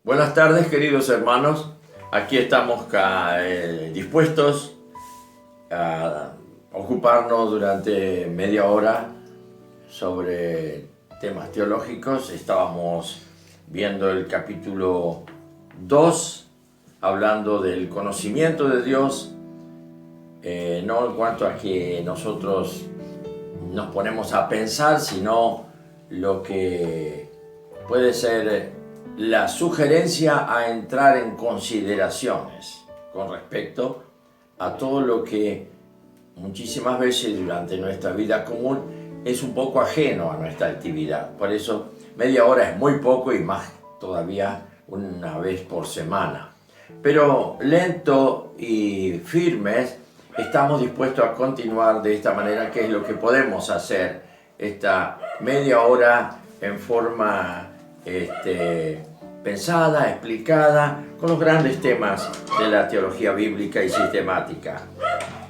Buenas tardes, queridos hermanos. Aquí estamos dispuestos a ocuparnos durante media hora sobre temas teológicos. Estábamos viendo el capítulo 2, hablando del conocimiento de Dios, no en cuanto a que nosotros nos ponemos a pensar, sino lo que puede ser la sugerencia a entrar en consideraciones con respecto a todo lo que muchísimas veces durante nuestra vida común es un poco ajeno a nuestra actividad. Por eso media hora es muy poco y más todavía una vez por semana. Pero lento y firmes estamos dispuestos a continuar de esta manera, que es lo que podemos hacer esta media hora en forma pensada, explicada, con los grandes temas de la teología bíblica y sistemática.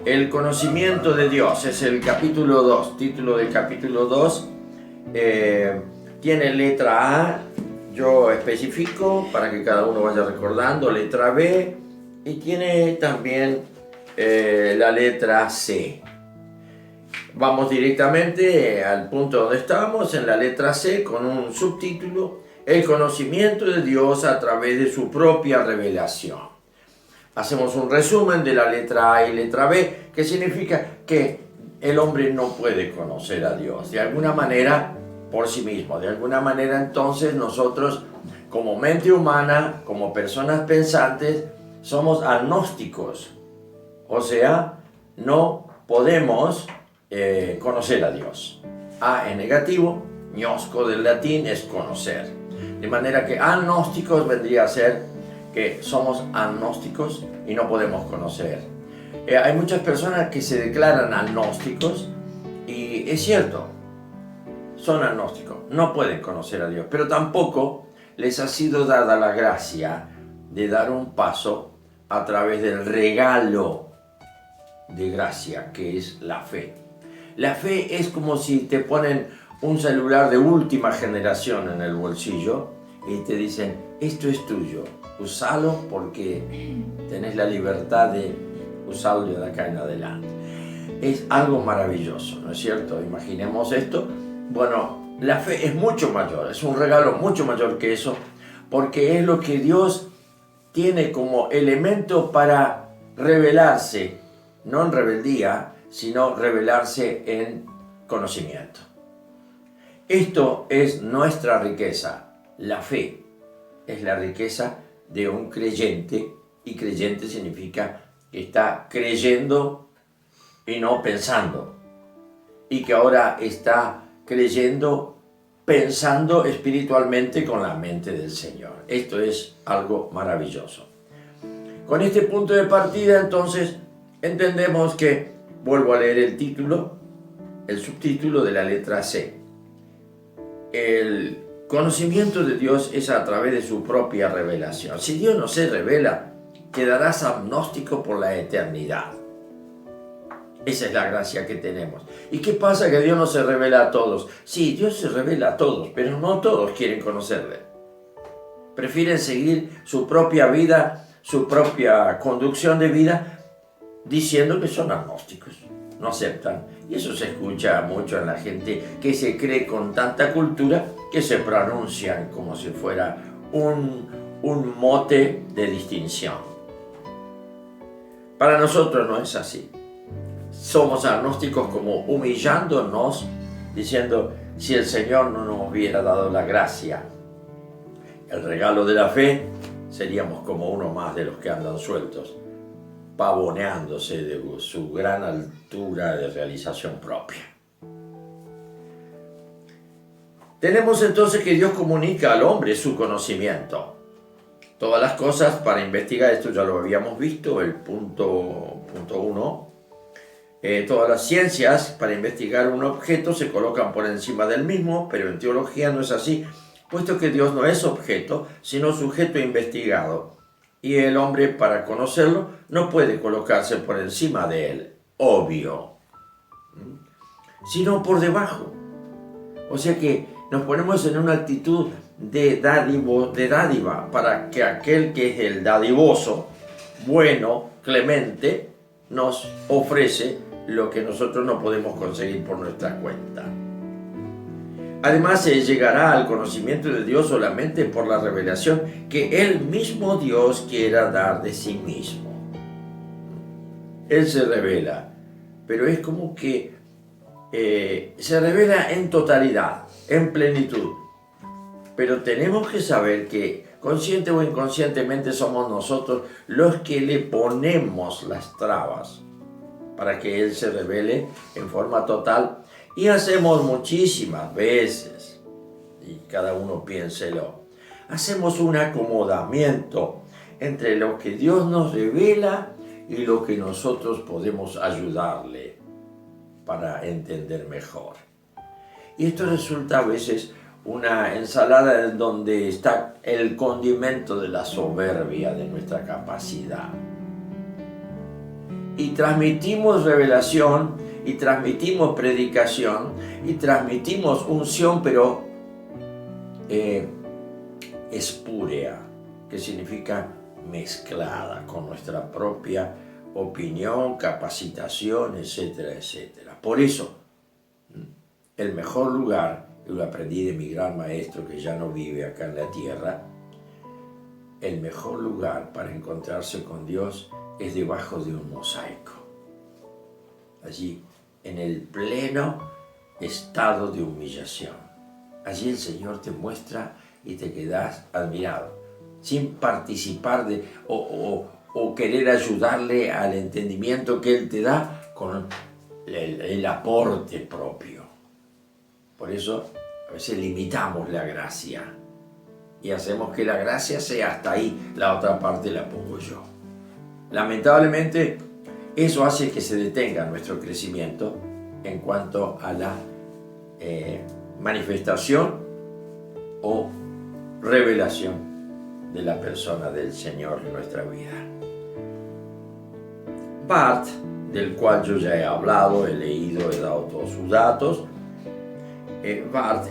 El conocimiento de Dios es el capítulo 2, título del capítulo 2, tiene letra A, yo especifico para que cada uno vaya recordando, letra B, y tiene también la letra C. Vamos directamente al punto donde estamos, en la letra C, con un subtítulo: el conocimiento de Dios a través de su propia revelación. Hacemos un resumen de la letra A y letra B, que significa que el hombre no puede conocer a Dios de alguna manera por sí mismo. De alguna manera, entonces, nosotros, como mente humana, como personas pensantes, somos agnósticos. O sea, no podemos conocer a Dios. A en negativo, gnosco del latín es conocer. De manera que agnósticos vendría a ser que somos agnósticos y no podemos conocer. Hay muchas personas que se declaran agnósticos y es cierto, son agnósticos, no pueden conocer a Dios, pero tampoco les ha sido dada la gracia de dar un paso a través del regalo de gracia que es la fe. La fe es como si te ponen un celular de última generación en el bolsillo y te dicen: esto es tuyo, usalo porque tenés la libertad de usarlo de acá en adelante. Es algo maravilloso, ¿no es cierto? Imaginemos esto. Bueno, la fe es mucho mayor, es un regalo mucho mayor que eso, porque es lo que Dios tiene como elemento para revelarse, no en rebeldía, sino revelarse en conocimiento. Esto es nuestra riqueza. La fe es la riqueza de un creyente, y creyente significa que está creyendo y no pensando, y que ahora está creyendo pensando espiritualmente con la mente del Señor. Esto es algo maravilloso. Con este punto de partida, entonces, entendemos que, vuelvo a leer el título, el subtítulo de la letra C. El conocimiento de Dios es a través de su propia revelación. Si Dios no se revela, quedarás agnóstico por la eternidad. Esa es la gracia que tenemos. ¿Y qué pasa? Que Dios no se revela a todos. Sí, Dios se revela a todos, pero no todos quieren conocerle. Prefieren seguir su propia vida, su propia conducción de vida, diciendo que son agnósticos. No aceptan. Y eso se escucha mucho en la gente que se cree con tanta cultura que se pronuncian como si fuera un mote de distinción. Para nosotros no es así. Somos agnósticos como humillándonos, diciendo: si el Señor no nos hubiera dado la gracia, el regalo de la fe, seríamos como uno más de los que andan sueltos, pavoneándose de su gran altura de realización propia. Tenemos entonces que Dios comunica al hombre su conocimiento. Todas las cosas para investigar, esto ya lo habíamos visto, el punto 1. Todas las ciencias para investigar un objeto se colocan por encima del mismo, pero en teología no es así, puesto que Dios no es objeto, sino sujeto investigado. Y el hombre, para conocerlo, no puede colocarse por encima de él, obvio, sino por debajo. O sea que nos ponemos en una actitud de dádiva, para que aquel que es el dadivoso, bueno, clemente, nos ofrece lo que nosotros no podemos conseguir por nuestra cuenta. Además, se llegará al conocimiento de Dios solamente por la revelación que el mismo Dios quiera dar de sí mismo. Él se revela, pero es como que se revela en totalidad, en plenitud. Pero tenemos que saber que consciente o inconscientemente somos nosotros los que le ponemos las trabas para que Él se revele en forma total. Y hacemos muchísimas veces, y cada uno piénselo, hacemos un acomodamiento entre lo que Dios nos revela y lo que nosotros podemos ayudarle para entender mejor. Y esto resulta a veces una ensalada en donde está el condimento de la soberbia de nuestra capacidad. Y transmitimos revelación, y transmitimos predicación, y transmitimos unción, pero espúrea, que significa mezclada con nuestra propia opinión, capacitación, etcétera, etcétera. Por eso, el mejor lugar, yo lo aprendí de mi gran maestro que ya no vive acá en la tierra, el mejor lugar para encontrarse con Dios es debajo de un mosaico. Allí, en el pleno estado de humillación. Allí el Señor te muestra y te quedas admirado, sin participar o querer ayudarle al entendimiento que Él te da con el aporte propio. Por eso a veces limitamos la gracia y hacemos que la gracia sea hasta ahí, la otra parte la pongo yo. Lamentablemente, eso hace que se detenga nuestro crecimiento en cuanto a la manifestación o revelación de la persona del Señor en nuestra vida. Barth, del cual yo ya he hablado, he leído, he dado todos sus datos. Barth,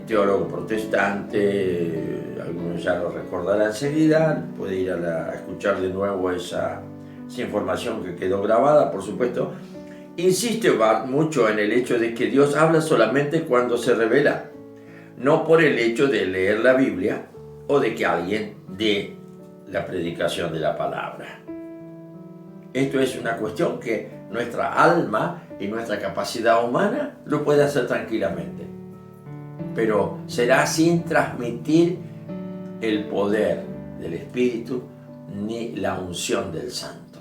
teólogo protestante, algunos ya lo recordarán enseguida, puede ir a escuchar de nuevo esa información que quedó grabada, por supuesto. Insiste Barth mucho en el hecho de que Dios habla solamente cuando se revela, no por el hecho de leer la Biblia o de que alguien dé la predicación de la palabra. Esto es una cuestión que nuestra alma y nuestra capacidad humana lo puede hacer tranquilamente, pero será sin transmitir el poder del Espíritu ni la unción del Santo.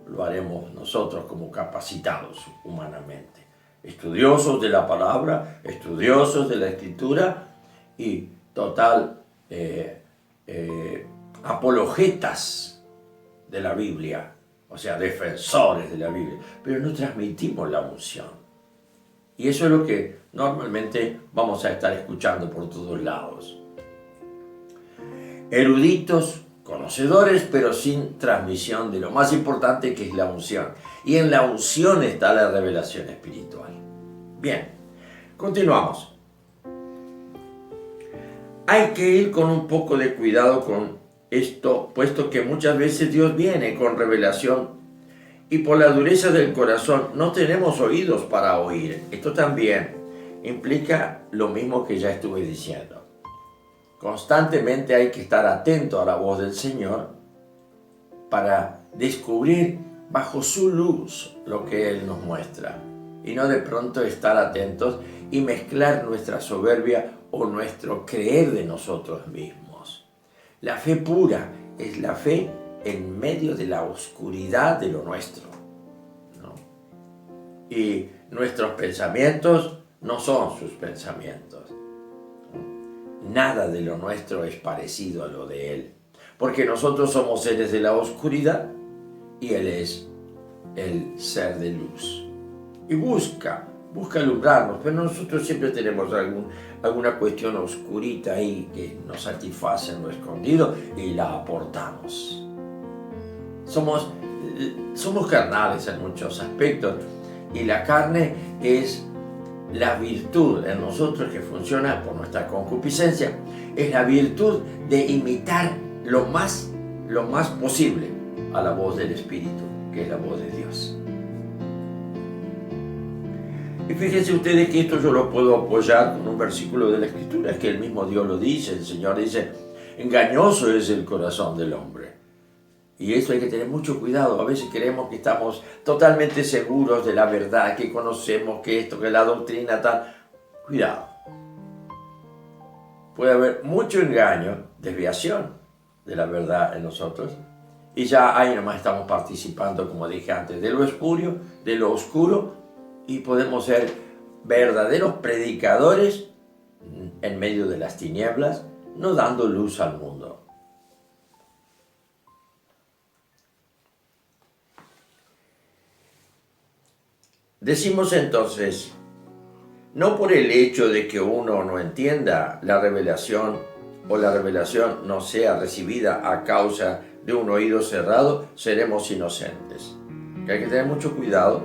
Lo haremos nosotros como capacitados humanamente, estudiosos de la palabra, estudiosos de la Escritura y total apologetas de la Biblia, o sea, defensores de la Biblia, pero no transmitimos la unción. Y eso es lo que normalmente vamos a estar escuchando por todos lados. Eruditos, conocedores, pero sin transmisión de lo más importante, que es la unción. Y en la unción está la revelación espiritual. Bien, continuamos. Hay que ir con un poco de cuidado con esto, puesto que muchas veces Dios viene con revelación y por la dureza del corazón no tenemos oídos para oír. Esto también implica lo mismo que ya estuve diciendo. Constantemente hay que estar atento a la voz del Señor para descubrir bajo su luz lo que Él nos muestra y no de pronto estar atentos y mezclar nuestra soberbia o nuestro creer de nosotros mismos. La fe pura es la fe en medio de la oscuridad de lo nuestro, ¿no? Y nuestros pensamientos no son sus pensamientos. Nada de lo nuestro es parecido a lo de Él, porque nosotros somos seres de la oscuridad y Él es el ser de luz. Y busca alumbrarnos, pero nosotros siempre tenemos alguna cuestión oscurita ahí que nos satisface en lo escondido y la aportamos. Somos carnales en muchos aspectos y la carne es la virtud en nosotros que funciona por nuestra concupiscencia, es la virtud de imitar lo más posible a la voz del Espíritu, que es la voz de Dios. Y fíjense ustedes que esto yo lo puedo apoyar con un versículo de la Escritura, que el mismo Dios lo dice. El Señor dice: engañoso es el corazón del hombre. Y eso hay que tener mucho cuidado. A veces creemos que estamos totalmente seguros de la verdad, que conocemos que esto, que la doctrina tal. Cuidado. Puede haber mucho engaño, desviación de la verdad en nosotros. Y ya ahí nomás estamos participando, como dije antes, de lo espurio, de lo oscuro, y podemos ser verdaderos predicadores en medio de las tinieblas, no dando luz al mundo. Decimos entonces, no por el hecho de que uno no entienda la revelación o la revelación no sea recibida a causa de un oído cerrado, seremos inocentes. Que hay que tener mucho cuidado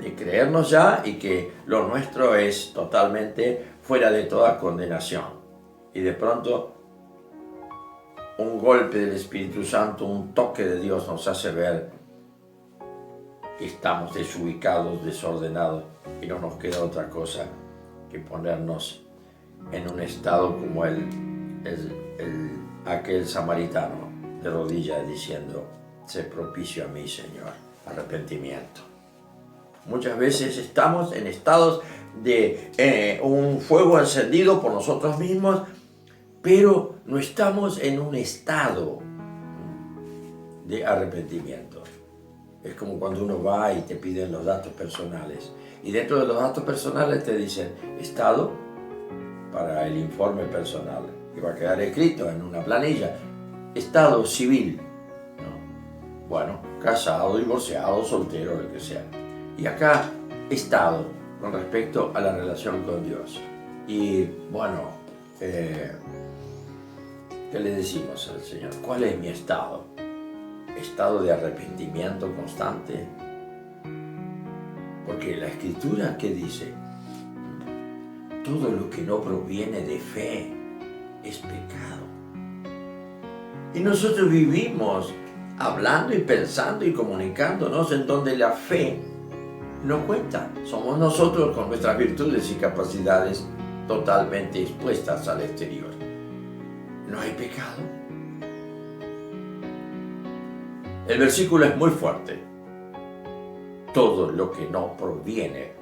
de creernos ya y que lo nuestro es totalmente fuera de toda condenación. Y de pronto un golpe del Espíritu Santo, un toque de Dios nos hace ver que estamos desubicados, desordenados, y no nos queda otra cosa que ponernos en un estado como aquel samaritano de rodillas diciendo: sé propicio a mí, Señor, arrepentimiento. Muchas veces estamos en estados de un fuego encendido por nosotros mismos, pero no estamos en un estado de arrepentimiento. Es como cuando uno va y te piden los datos personales, y dentro de los datos personales te dicen estado para el informe personal, que va a quedar escrito en una planilla, estado civil, ¿no? Bueno, casado, divorciado, soltero, lo que sea. Y acá, estado con respecto a la relación con Dios. Y bueno, ¿qué le decimos al Señor? ¿Cuál es mi estado? ¿Estado de arrepentimiento constante? Porque la Escritura, ¿qué dice? Todo lo que no proviene de fe es pecado. Y nosotros vivimos hablando y pensando y comunicándonos en donde la fe no cuenta. Somos nosotros con nuestras virtudes y capacidades totalmente expuestas al exterior. ¿No hay pecado? El versículo es muy fuerte. Todo lo que no proviene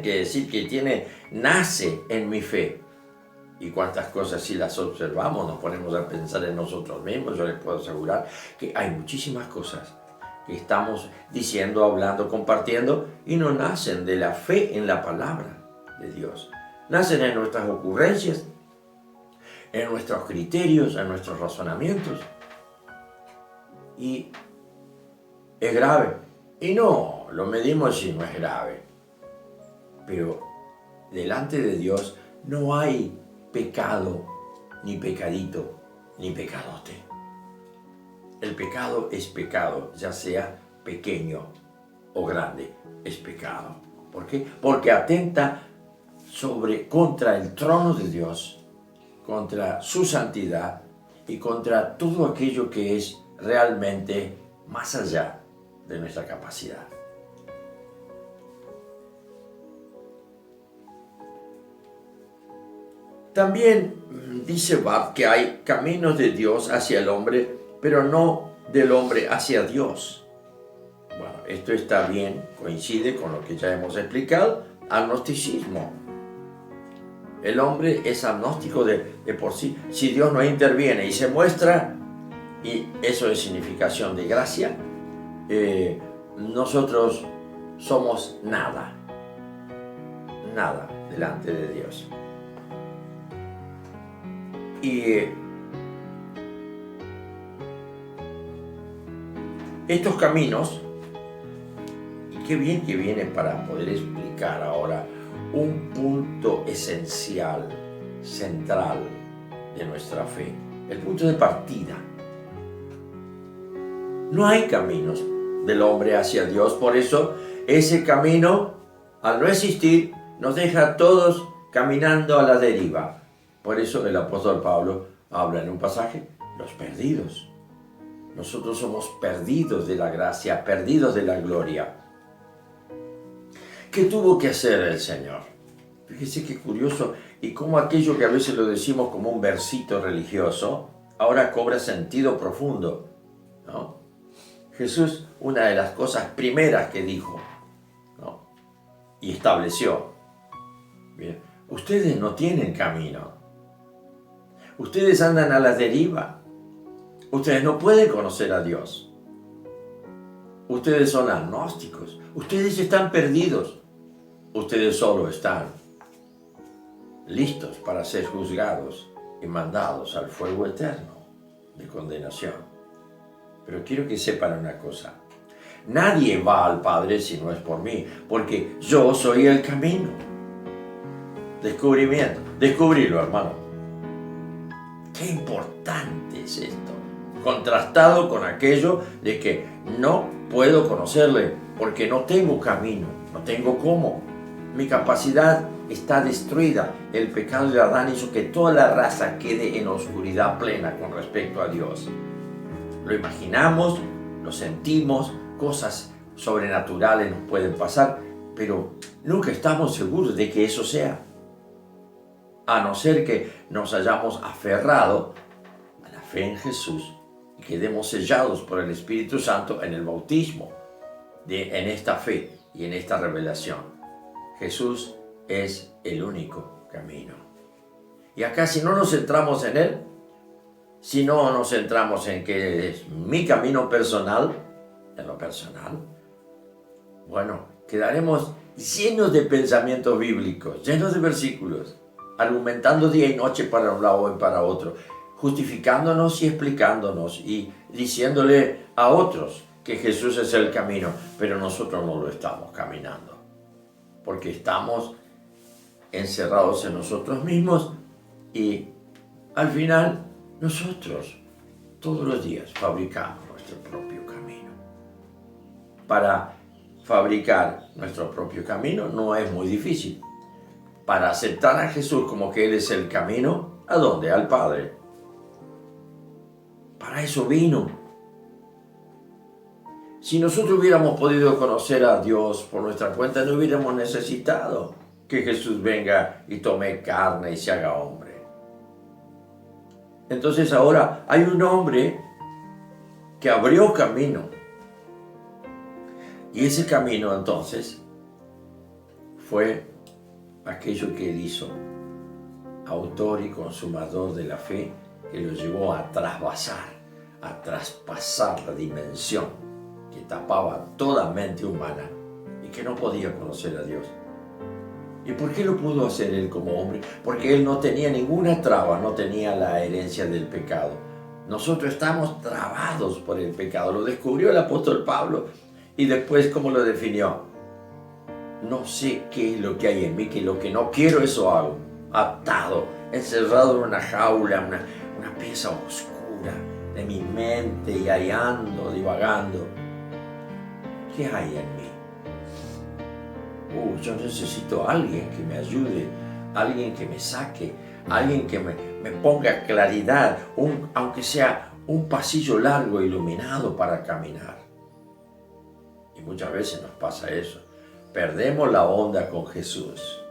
quiere decir que nace en mi fe. Y cuántas cosas, si las observamos, nos ponemos a pensar en nosotros mismos, yo les puedo asegurar que hay muchísimas cosas que estamos diciendo, hablando, compartiendo, y no nacen de la fe en la palabra de Dios. Nacen en nuestras ocurrencias, en nuestros criterios, en nuestros razonamientos. Y es grave. Y no, lo medimos y no es grave. Pero delante de Dios no hay pecado, ni pecadito, ni pecadote. El pecado es pecado, ya sea pequeño o grande, es pecado. ¿Por qué? Porque atenta contra el trono de Dios, contra su santidad y contra todo aquello que es realmente más allá de nuestra capacidad. También dice Barth que hay caminos de Dios hacia el hombre, pero no del hombre hacia Dios. Bueno, esto está bien, coincide con lo que ya hemos explicado, agnosticismo. El hombre es agnóstico de por sí. Si Dios no interviene y se muestra, y eso es significación de gracia, nosotros somos nada delante de Dios. Y estos caminos, y qué bien que viene para poder explicar ahora un punto esencial, central de nuestra fe, el punto de partida. No hay caminos del hombre hacia Dios, por eso ese camino, al no existir, nos deja a todos caminando a la deriva. Por eso el apóstol Pablo habla en un pasaje, los perdidos. Nosotros somos perdidos de la gracia, perdidos de la gloria. ¿Qué tuvo que hacer el Señor? Fíjese qué curioso, y cómo aquello que a veces lo decimos como un versito religioso, ahora cobra sentido profundo, ¿no? Jesús, una de las cosas primeras que dijo, ¿no?, y estableció, bien, ustedes no tienen camino, ustedes andan a la deriva, ustedes no pueden conocer a Dios, ustedes son agnósticos, ustedes están perdidos, ustedes solo están listos para ser juzgados y mandados al fuego eterno de condenación. Pero quiero que sepan una cosa, nadie va al Padre si no es por mí, porque yo soy el camino. Descubrilo, hermano. Qué importante es esto, contrastado con aquello de que no puedo conocerle, porque no tengo camino, no tengo cómo. Mi capacidad está destruida. El pecado de Adán hizo que toda la raza quede en oscuridad plena con respecto a Dios. Lo imaginamos, lo sentimos, cosas sobrenaturales nos pueden pasar, pero nunca estamos seguros de que eso sea, a no ser que nos hayamos aferrado a la fe en Jesús y quedemos sellados por el Espíritu Santo en el bautismo, en esta fe y en esta revelación. Jesús es el único camino. Y acá, si no nos centramos en Él, si no nos centramos en que es mi camino personal, en lo personal, bueno, quedaremos llenos de pensamientos bíblicos, llenos de versículos, argumentando día y noche para un lado y para otro, justificándonos y explicándonos y diciéndole a otros que Jesús es el camino, pero nosotros no lo estamos caminando, porque estamos encerrados en nosotros mismos y al final nosotros todos los días fabricamos nuestro propio camino. Para fabricar nuestro propio camino no es muy difícil. Para aceptar a Jesús como que Él es el camino, ¿a dónde? Al Padre. Para eso vino. Si nosotros hubiéramos podido conocer a Dios por nuestra cuenta, no hubiéramos necesitado que Jesús venga y tome carne y se haga hombre. Entonces ahora hay un hombre que abrió camino. Y ese camino entonces fue aquello que Él hizo, autor y consumador de la fe, que lo llevó a traspasar la dimensión que tapaba toda mente humana y que no podía conocer a Dios. ¿Y por qué lo pudo hacer Él como hombre? Porque Él no tenía ninguna traba, no tenía la herencia del pecado. Nosotros estamos trabados por el pecado. Lo descubrió el apóstol Pablo y después, ¿cómo lo definió? No sé qué es lo que hay en mí, que lo que no quiero eso hago. Atado, encerrado en una jaula, una pieza oscura de mi mente y ahí ando, divagando. ¿Qué hay en mí? Yo necesito a alguien que me ayude, alguien que me saque, alguien que me ponga claridad, aunque sea un pasillo largo iluminado para caminar. Y muchas veces nos pasa eso. Perdemos la onda con Jesús.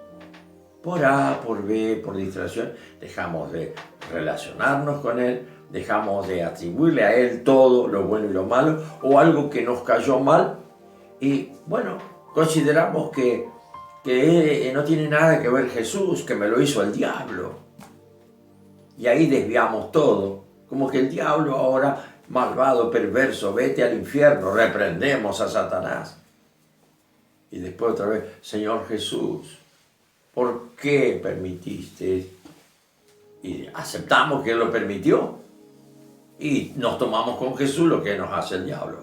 Por A, por B, por distracción, dejamos de relacionarnos con Él, dejamos de atribuirle a Él todo lo bueno y lo malo, o algo que nos cayó mal, y bueno, consideramos que no tiene nada que ver Jesús, que me lo hizo el diablo. Y ahí desviamos todo, como que el diablo ahora, malvado, perverso, vete al infierno, reprendemos a Satanás. Y después otra vez, Señor Jesús, ¿por qué permitiste? Y aceptamos que Él lo permitió. Y nos tomamos con Jesús lo que nos hace el diablo.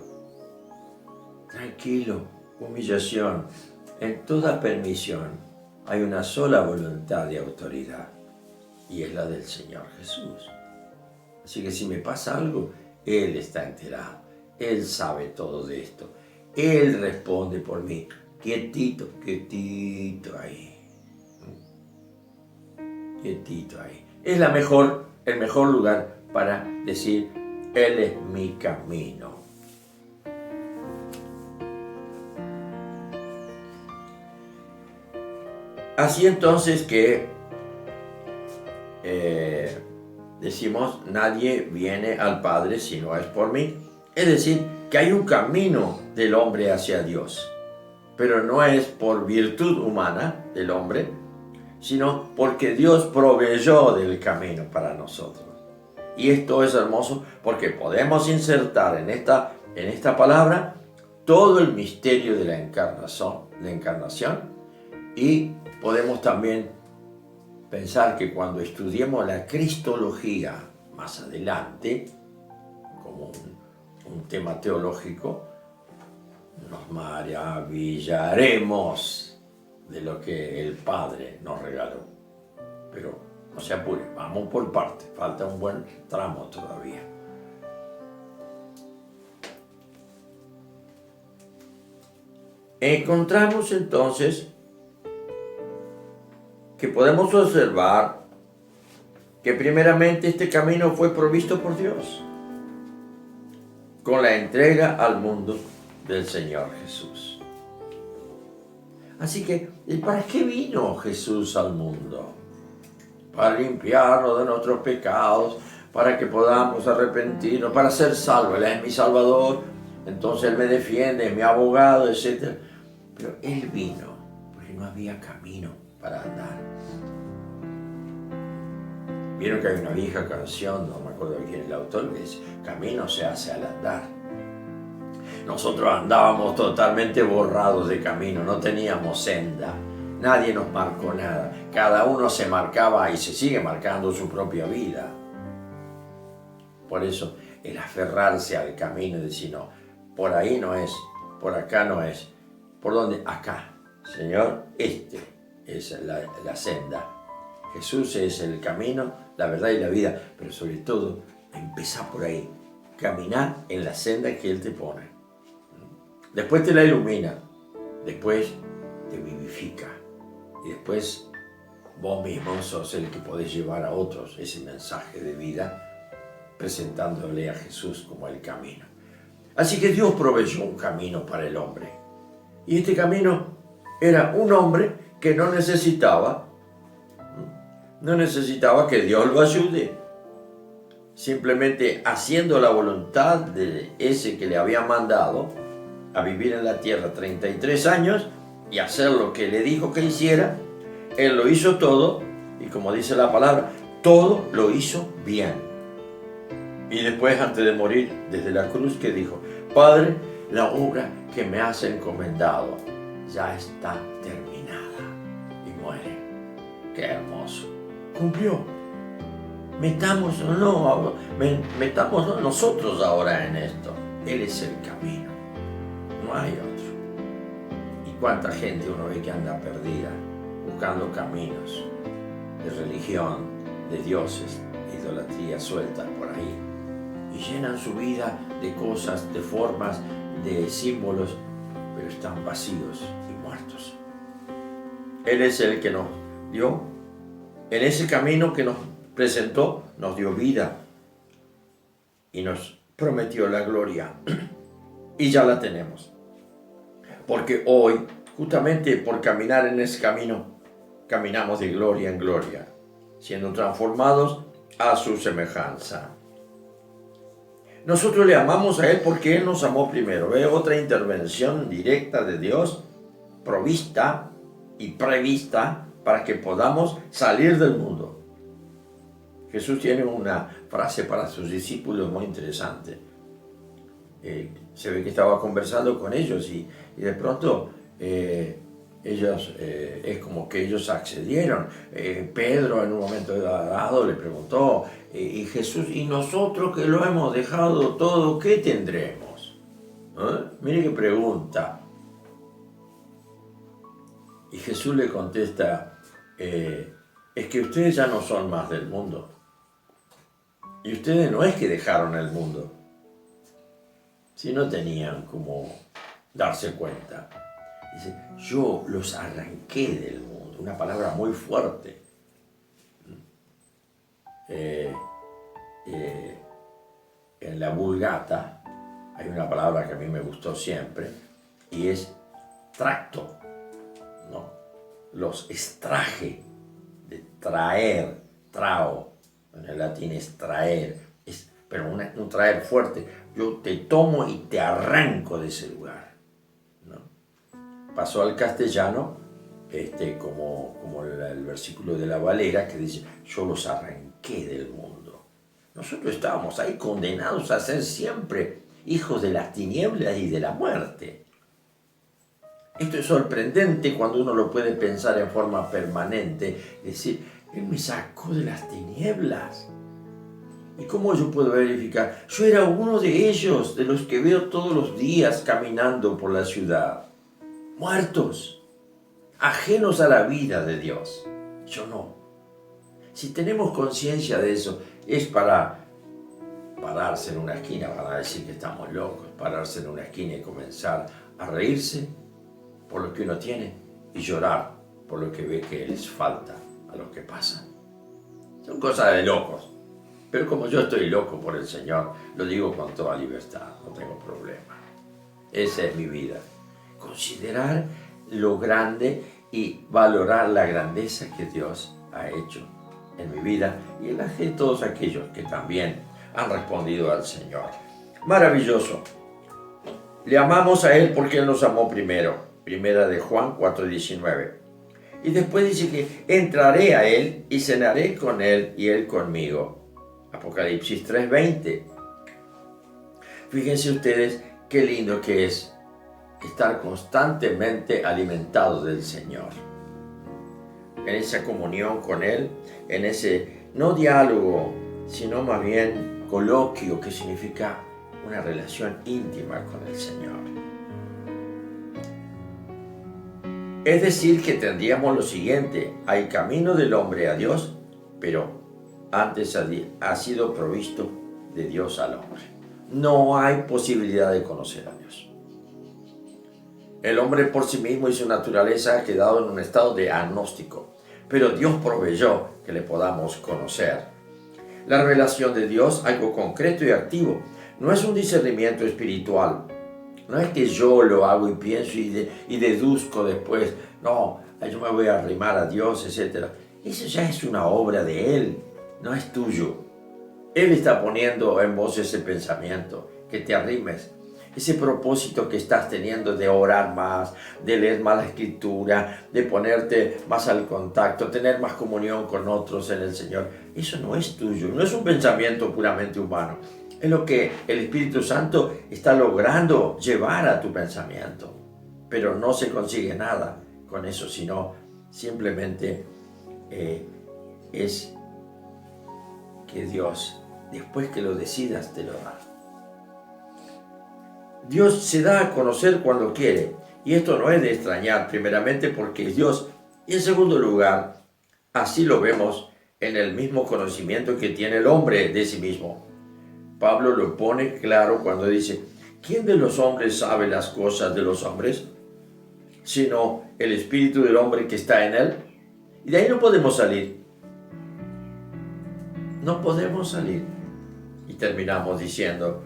Tranquilo, humillación. En toda permisión hay una sola voluntad de autoridad. Y es la del Señor Jesús. Así que si me pasa algo, Él está enterado. Él sabe todo de esto. Él responde por mí. Quietito, quietito ahí. quietito ahí. Es el mejor lugar para decir, Él es mi camino. Así entonces que decimos, nadie viene al Padre si no es por mí. Es decir, que hay un camino del hombre hacia Dios, pero no es por virtud humana del hombre, sino porque Dios proveyó del camino para nosotros. Y esto es hermoso porque podemos insertar en esta palabra todo el misterio de la encarnación, y podemos también pensar que cuando estudiemos la cristología más adelante, como un tema teológico, nos maravillaremos de lo que el Padre nos regaló. Pero no se apure, vamos por parte, falta un buen tramo todavía. Encontramos entonces que podemos observar que primeramente este camino fue provisto por Dios con la entrega al mundo del Señor Jesús. Así que, ¿para qué vino Jesús al mundo? Para limpiarnos de nuestros pecados, para que podamos arrepentirnos, para ser salvos. Él es mi Salvador, entonces Él me defiende, es mi abogado, etc. Pero Él vino porque no había camino para andar. Vieron que hay una vieja canción, no me acuerdo quién es el autor, que dice, camino se hace al andar. Nosotros andábamos totalmente borrados de camino, no teníamos senda, nadie nos marcó nada, cada uno se marcaba y se sigue marcando su propia vida. Por eso el aferrarse al camino y decir, no, por ahí no es, por acá no es, ¿por dónde? Acá, Señor, este es la senda. Jesús es el camino, la verdad y la vida, pero sobre todo, empezá por ahí, caminar en la senda que Él te pone. Después te la ilumina, después te vivifica y después vos mismo sos el que podés llevar a otros ese mensaje de vida presentándole a Jesús como el camino. Así que Dios proveyó un camino para el hombre. Y este camino era un hombre que no necesitaba que Dios lo ayude. Simplemente haciendo la voluntad de ese que le había mandado a vivir en la tierra 33 años y hacer lo que le dijo que hiciera, Él lo hizo todo, y como dice la palabra, todo lo hizo bien. Y después, antes de morir, desde la cruz, que dijo, Padre, la obra que me has encomendado ya está terminada. Y muere. ¡Qué hermoso! Cumplió. Metamos nosotros ahora en esto. Él es el camino. No hay otro. ¿Y cuánta gente uno ve que anda perdida, buscando caminos de religión, de dioses, de idolatría sueltas por ahí? Y llenan su vida de cosas, de formas, de símbolos, pero están vacíos y muertos. Él es el que nos dio, en ese camino que nos presentó, nos dio vida y nos prometió la gloria. Y ya la tenemos. Porque hoy, justamente por caminar en ese camino, caminamos de gloria en gloria, siendo transformados a su semejanza. Nosotros le amamos a Él porque Él nos amó primero. Ve otra intervención directa de Dios, provista y prevista para que podamos salir del mundo. Jesús tiene una frase para sus discípulos muy interesante. Se ve que estaba conversando con ellos y de pronto ellos, es como que ellos accedieron. Pedro en un momento dado le preguntó, y Jesús, ¿y nosotros que lo hemos dejado todo, qué tendremos? Mire qué pregunta. Y Jesús le contesta, es que ustedes ya no son más del mundo. Y ustedes no es que dejaron el mundo, si no tenían como darse cuenta. Dice, yo los arranqué del mundo, una palabra muy fuerte. eh, eh, en la Vulgata hay una palabra que a mí me gustó siempre y es tracto, ¿no? Los extraje de traer, trao, en el latín es traer, pero un traer fuerte. Yo te tomo y te arranco de ese lugar, ¿no? Pasó al castellano como el versículo de la Valera que dice: yo los arranqué del mundo. Nosotros estábamos ahí condenados a ser siempre hijos de las tinieblas y de la muerte. Esto es sorprendente cuando uno lo puede pensar en forma permanente, decir: Él me sacó de las tinieblas. ¿Y cómo yo puedo verificar? Yo era uno de ellos, de los que veo todos los días caminando por la ciudad, muertos, ajenos a la vida de Dios. Yo no. Si tenemos conciencia de eso, es para pararse en una esquina, para decir que estamos locos, pararse en una esquina y comenzar a reírse por lo que uno tiene y llorar por lo que ve que les falta a los que pasan. Son cosas de locos. Pero como yo estoy loco por el Señor, lo digo con toda libertad, no tengo problema. Esa es mi vida. Considerar lo grande y valorar la grandeza que Dios ha hecho en mi vida y en la de todos aquellos que también han respondido al Señor. Maravilloso. Le amamos a Él porque Él nos amó primero. Primera de Juan 4:19. Y después dice que entraré a Él y cenaré con Él y Él conmigo. Apocalipsis 3:20. Fíjense ustedes qué lindo que es estar constantemente alimentados del Señor. En esa comunión con Él, en ese, no diálogo, sino más bien coloquio, que significa una relación íntima con el Señor. Es decir, que tendríamos lo siguiente: hay camino del hombre a Dios, pero antes ha sido provisto de Dios al hombre. No hay posibilidad de conocer a Dios. El hombre por sí mismo y su naturaleza ha quedado en un estado de agnóstico, pero Dios proveyó que le podamos conocer. La revelación de Dios, algo concreto y activo, no es un discernimiento espiritual. No es que yo lo hago y pienso y deduzco después, no, yo me voy a arrimar a Dios, etc. Eso ya es una obra de Él, no es tuyo. Él está poniendo en vos ese pensamiento, que te arrimes. Ese propósito que estás teniendo de orar más, de leer más la Escritura, de ponerte más al contacto, tener más comunión con otros en el Señor, eso no es tuyo, no es un pensamiento puramente humano. Es lo que el Espíritu Santo está logrando llevar a tu pensamiento. Pero no se consigue nada con eso, sino simplemente es que Dios, después que lo decidas, te lo da. Dios se da a conocer cuando quiere, y esto no es de extrañar, primeramente porque es Dios, y en segundo lugar, así lo vemos en el mismo conocimiento que tiene el hombre de sí mismo. Pablo lo pone claro cuando dice: ¿quién de los hombres sabe las cosas de los hombres? Sino el espíritu del hombre que está en él. Y de ahí no podemos salir. No podemos salir. Y terminamos diciendo: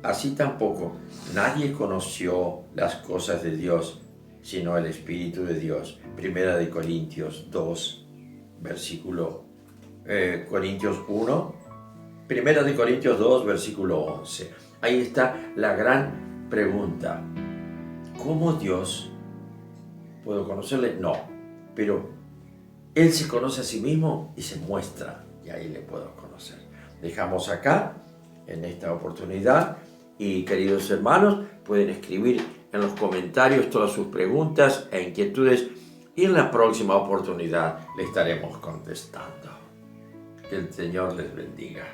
así tampoco nadie conoció las cosas de Dios, sino el Espíritu de Dios. Primera de Corintios 2, versículo Corintios 1. Primera de Corintios 2, versículo 11. Ahí está la gran pregunta. ¿Cómo Dios puedo conocerle? No, pero Él se conoce a sí mismo y se muestra, y ahí le puedo conocer. Dejamos acá, en esta oportunidad, y queridos hermanos, pueden escribir en los comentarios todas sus preguntas e inquietudes, y en la próxima oportunidad le estaremos contestando. Que el Señor les bendiga.